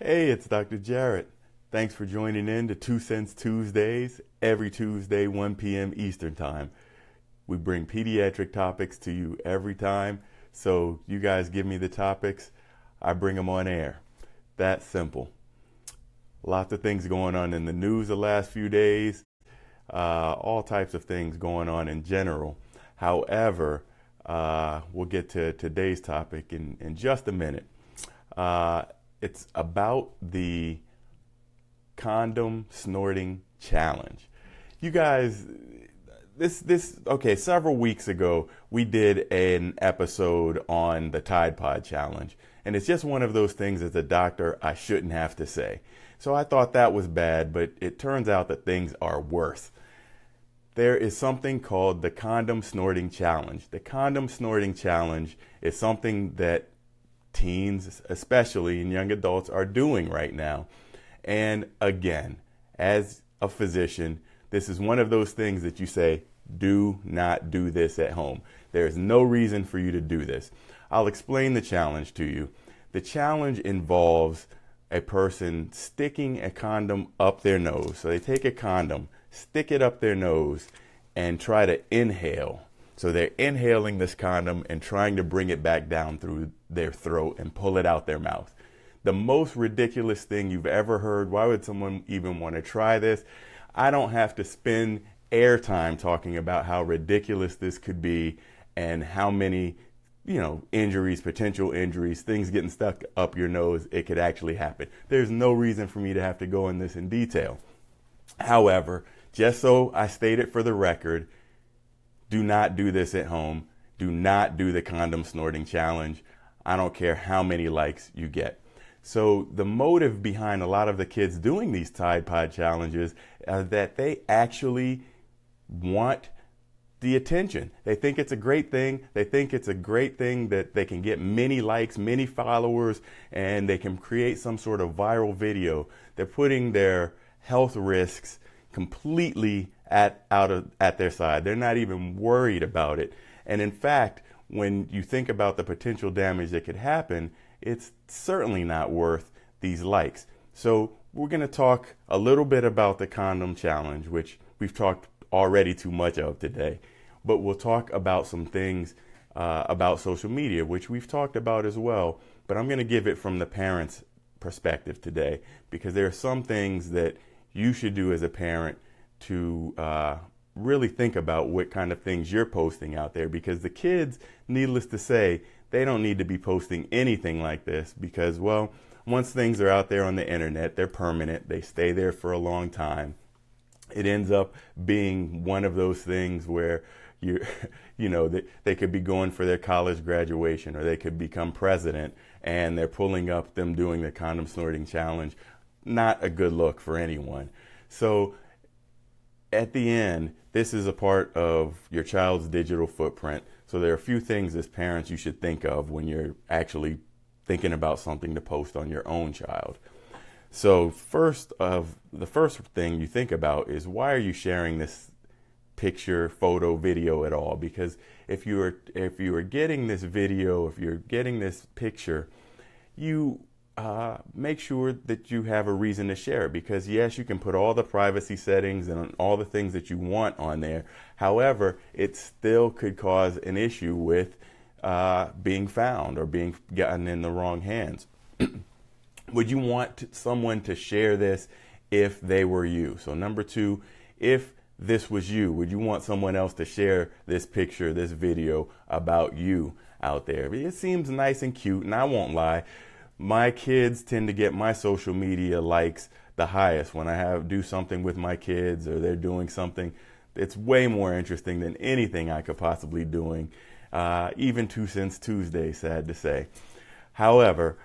Hey, it's Dr. Jarrett. Thanks for joining in to 2 Cents Tuesdays, every Tuesday, 1 p.m. Eastern Time. We bring pediatric topics to you every time, so you guys give me the topics, I bring them on air. That simple. Lots of things going on in the news the last few days, all types of things going on in general. However, we'll get to today's topic in just a minute. It's about the condom snorting challenge. You guys, okay, several weeks ago, we did an episode on the Tide Pod challenge. And it's just one of those things as a doctor I shouldn't have to say. So I thought that was bad, but it turns out that things are worse. There is something called the condom snorting challenge. The condom snorting challenge is something that teens, especially and young adults, are doing right now. And again, as a physician, this is one of those things that you say, do not do this at home. There is no reason for you to do this. I'll explain the challenge to you. The challenge involves a person sticking a condom up their nose. So they take a condom, stick it up their nose, and try to inhale. So they're inhaling this condom and trying to bring it back down through their throat and pull it out their mouth. The most ridiculous thing you've ever heard. Why would someone even want to try this? I don't have to spend airtime talking about how ridiculous this could be and how many, injuries, potential injuries, things getting stuck up your nose, it could actually happen. There's no reason for me to have to go in this in detail. However, just so I state it for the record, do not do this at home. Do not do the condom snorting challenge. I don't care how many likes you get. So the motive behind a lot of the kids doing these Tide Pod challenges is that they actually want the attention. They think it's a great thing. They think it's a great thing that they can get many likes, many followers, and they can create some sort of viral video. They're putting their health risks completely at their side. They're not even worried about it. And in fact, when you think about the potential damage that could happen, it's certainly not worth these likes. So we're going to talk a little bit about the condom challenge, which we've talked already too much of today. But we'll talk about some things about social media, which we've talked about as well. But I'm going to give it from the parents' perspective today, because there are some things that you should do as a parent to really think about what kind of things you're posting out there, because the kids, needless to say, they don't need to be posting anything like this because, well, once things are out there on the internet, they're permanent. They stay there for a long time. It ends up being one of those things where they could be going for their college graduation, or they could become president and they're pulling up them doing the condom snorting challenge. Not a good look for anyone. So at the end, this is a part of your child's digital footprint. So there are a few things as parents you should think of when you're actually thinking about something to post on your own child. So the first thing you think about is, why are you sharing this picture, photo, video at all? Because if you are getting this video, if you're getting this picture, you make sure that you have a reason to share it, because yes, you can put all the privacy settings and all the things that you want on there. However, it still could cause an issue with being found or being gotten in the wrong hands. Would you want someone to share this if they were you? So number two, if this was you, would you want someone else to share this picture, this video about you out there? It seems nice and cute, and I won't lie, my kids tend to get my social media likes the highest when I do something with my kids, or they're doing something. It's way more interesting than anything I could possibly doing, even 2 Cents Tuesday, sad to say. However,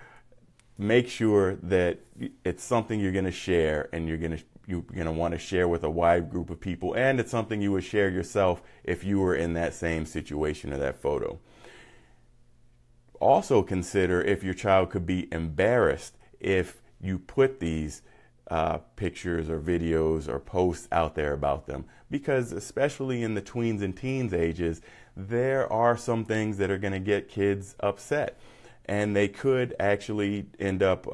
make sure that it's something you're going to share, and you're going to want to share with a wide group of people, and it's something you would share yourself if you were in that same situation or that photo. Also consider if your child could be embarrassed if you put these pictures or videos or posts out there about them, because especially in the tweens and teens ages, there are some things that are going to get kids upset, and they could actually end up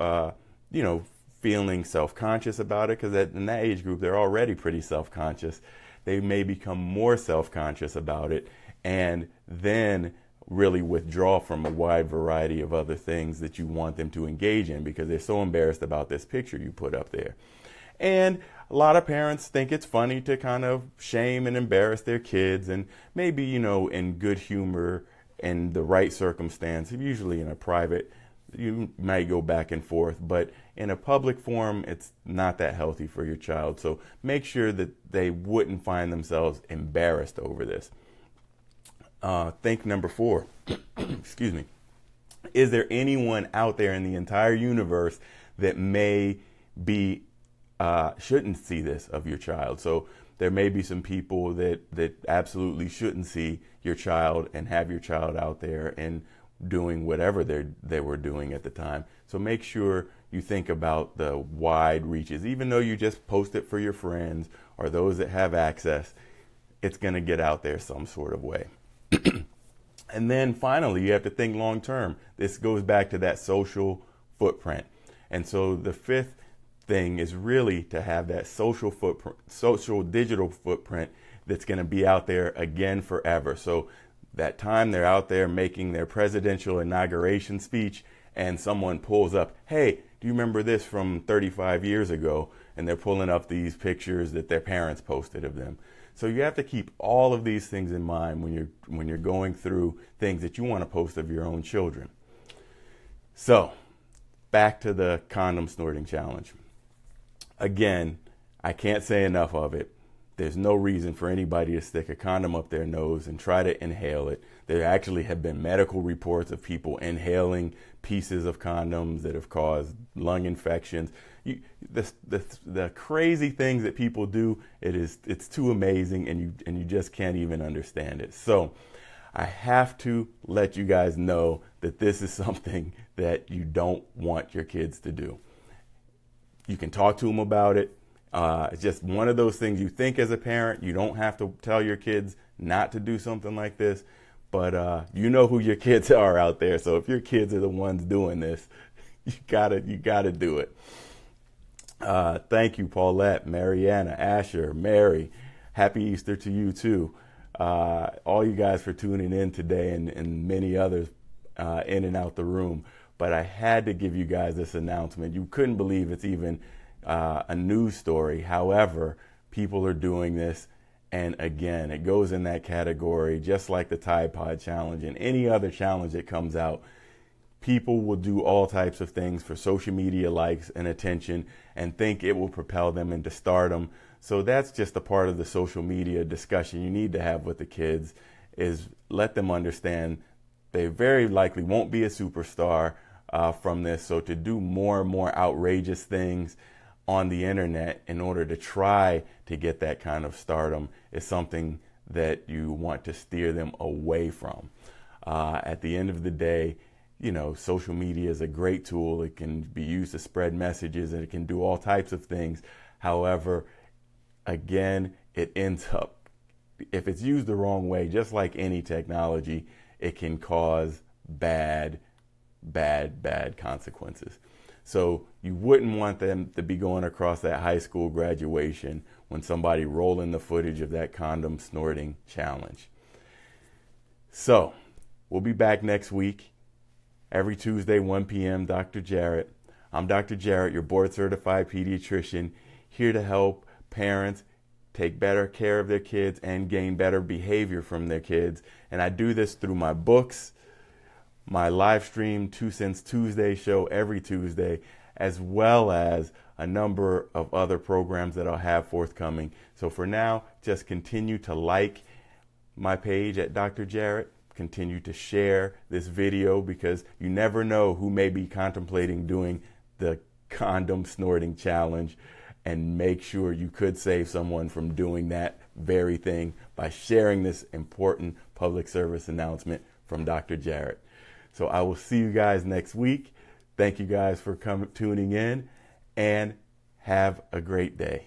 feeling self-conscious about it, because in that age group, they're already pretty self-conscious. They may become more self-conscious about it and then really withdraw from a wide variety of other things that you want them to engage in because they're so embarrassed about this picture you put up there. And a lot of parents think it's funny to kind of shame and embarrass their kids, and maybe, in good humor and the right circumstance, usually in a private, you might go back and forth, but in a public forum, it's not that healthy for your child. So make sure that they wouldn't find themselves embarrassed over this. Think number 4, excuse me. Is there anyone out there in the entire universe that may be, shouldn't see this of your child? So there may be some people that absolutely shouldn't see your child and have your child out there and doing whatever they were doing at the time. So make sure you think about the wide reaches. Even though you just post it for your friends or those that have access, it's going to get out there some sort of way. And then finally, you have to think long term. This goes back to that social footprint. And so the 5th thing is really to have that social footprint, social digital footprint that's going to be out there again forever. So that time they're out there making their presidential inauguration speech and someone pulls up, hey, do you remember this from 35 years ago? And they're pulling up these pictures that their parents posted of them. So you have to keep all of these things in mind when you're going through things that you want to post of your own children. So back to the condom snorting challenge. Again, I can't say enough of it. There's no reason for anybody to stick a condom up their nose and try to inhale it. There actually have been medical reports of people inhaling pieces of condoms that have caused lung infections. The crazy things that people do, it's too amazing, and you just can't even understand it. So I have to let you guys know that this is something that you don't want your kids to do. You can talk to them about it. It's just one of those things you think as a parent. You don't have to tell your kids not to do something like this, but you know who your kids are out there. So if your kids are the ones doing this, you gotta do it. Thank you, Paulette, Mariana, Asher, Mary. Happy Easter to you too. All you guys for tuning in today, and many others in and out the room. But I had to give you guys this announcement. You couldn't believe it's even a news story. However, people are doing this. And again, it goes in that category, just like the Tide Pod Challenge and any other challenge that comes out. People will do all types of things for social media likes and attention and think it will propel them into stardom. So that's just a part of the social media discussion you need to have with the kids, is let them understand they very likely won't be a superstar from this. So to do more and more outrageous things on the internet in order to try to get that kind of stardom is something that you want to steer them away from. At the end of the day, social media is a great tool. It can be used to spread messages and it can do all types of things. However, again, it ends up, if it's used the wrong way, just like any technology, it can cause bad consequences. So you wouldn't want them to be going across that high school graduation when somebody rolling the footage of that condom snorting challenge. So we'll be back next week. Every Tuesday, 1 p.m., Dr. Jarret. I'm Dr. Jarret, your board-certified pediatrician, here to help parents take better care of their kids and gain better behavior from their kids. And I do this through my books, my live stream 2 Cents Tuesday show every Tuesday, as well as a number of other programs that I'll have forthcoming. So for now, just continue to like my page at Dr. Jarret. Continue to share this video, because you never know who may be contemplating doing the condom snorting challenge, and make sure you could save someone from doing that very thing by sharing this important public service announcement from Dr. Jarret. So I will see you guys next week. Thank you guys for tuning in, and have a great day.